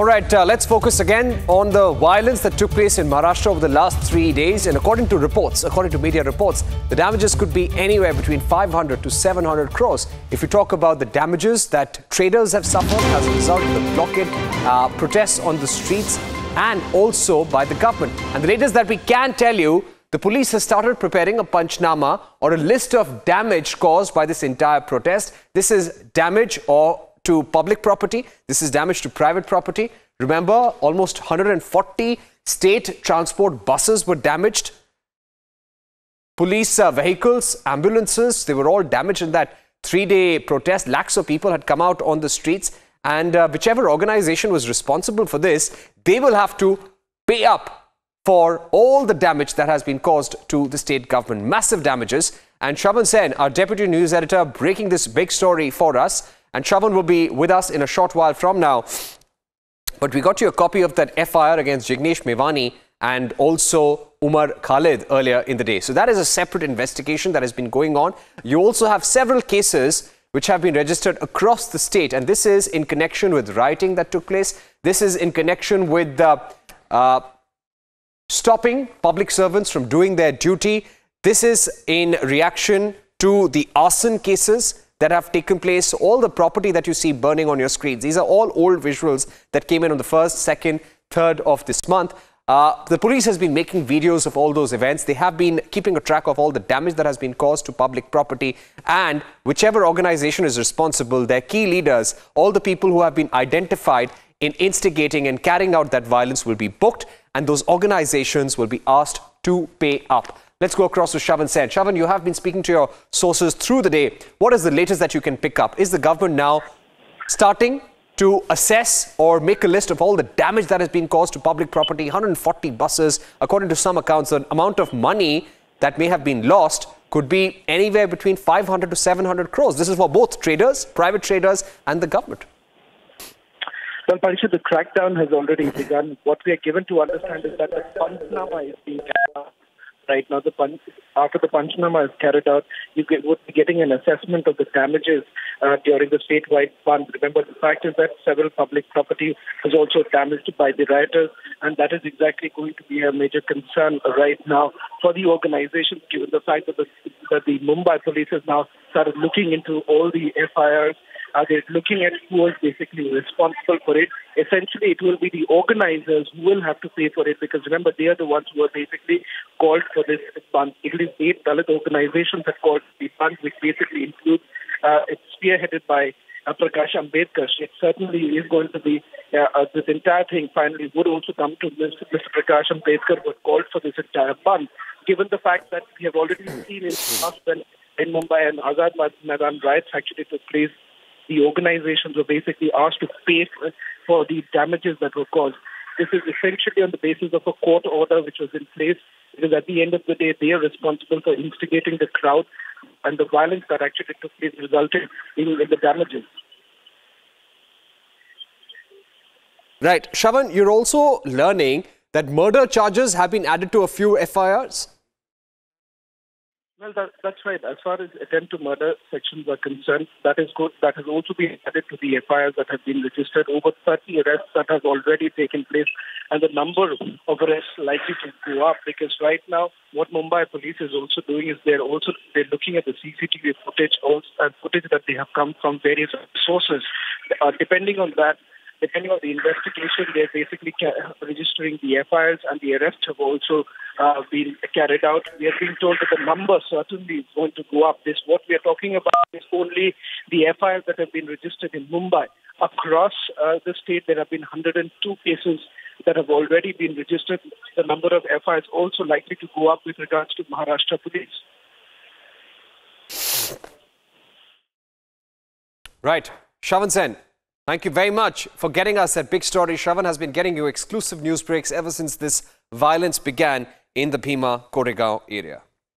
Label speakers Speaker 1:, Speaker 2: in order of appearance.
Speaker 1: All right, let's focus again on the violence that took place in Maharashtra over the last 3 days. And according to media reports, the damages could be anywhere between 500 to 700 crores. If we talk about the damages that traders have suffered as a result of the blockade, protests on the streets, and also by the government. And the latest that we can tell you, the police has started preparing a panchnama or a list of damage caused by this entire protest. This is damage to public property. This is damage to private property. Remember, almost 140 state transport buses were damaged. Police vehicles, ambulances, they were all damaged in that 3-day protest. Lakhs of people had come out on the streets. And whichever organization was responsible for this, they will have to pay up for all the damage that has been caused to the state government. Massive damages. And Shravan Sen, our deputy news editor, breaking this big story for us. And Shravan will be with us in a short while from now. But we got you a copy of that FIR against Jignesh Mevani and also Umar Khalid earlier in the day. So that is a separate investigation that has been going on. You also have several cases which have been registered across the state. And this is in connection with rioting that took place. This is in connection with stopping public servants from doing their duty. This is in reaction to the arson cases that have taken place, all the property that you see burning on your screens. These are all old visuals that came in on the 1st, 2nd, 3rd of this month. The police has been making videos of all those events. They have been keeping a track of all the damage that has been caused to public property. And whichever organization is responsible, their key leaders, all the people who have been identified in instigating and carrying out that violence will be booked. And those organizations will be asked to pay up. Let's go across to Shravan Sen. Shravan, you have been speaking to your sources through the day. What is the latest that you can pick up? Is the government now starting to assess or make a list of all the damage that has been caused to public property? 140 buses. According to some accounts, the amount of money that may have been lost could be anywhere between 500 to 700 crores. This is for both traders, private traders, and the government.
Speaker 2: Well, Parishad, the crackdown has already begun. What we are given to understand is that the panchnama is being carried out right now. After the panchnama is carried out, you would be getting an assessment of the damages during the statewide fund. Remember, the fact is that several public property was also damaged by the rioters, and that is exactly going to be a major concern right now for the organization, given the fact that the Mumbai police has now started looking into all the FIRs. They're looking at who is basically responsible for it. Essentially, it will be the organizers who will have to pay for it, because remember, they are the ones who are basically called for this fund. It is 8 Dalit organizations that called the fund, which basically includes, it's spearheaded by Prakash Ambedkar. It certainly is going to be, this entire thing finally would also come to Mr. Prakash Ambedkar, who called for this entire fund, given the fact that we have already seen in the past when in Mumbai and Azad Maidan riots actually took place. The organizations were basically asked to pay for the damages that were caused. This is essentially on the basis of a court order which was in place, because at the end of the day, they are responsible for instigating the crowd, and the violence that actually took place resulted in the damages.
Speaker 1: Right. Shravan, you're also learning that murder charges have been added to a few FIRs?
Speaker 2: Well, that's right. As far as attempt to murder sections are concerned, that is good. That has also been added to the FIRs that have been registered. Over 30 arrests that have already taken place, and the number of arrests likely to go up, because right now what Mumbai police is also doing is they're looking at the CCTV footage and footage that they have come from various sources. Depending on the investigation, they're basically registering the FIRs, and the arrests have also been carried out. We are being told that the number certainly is going to go up. What we are talking about is only the FIRs that have been registered in Mumbai. Across the state, there have been 102 cases that have already been registered. The number of FIRs also likely to go up with regards to Maharashtra police.
Speaker 1: Right. Shravan Sen, thank you very much for getting us that big story. Shravan has been getting you exclusive news breaks ever since this violence began in the Bhima Koregaon area.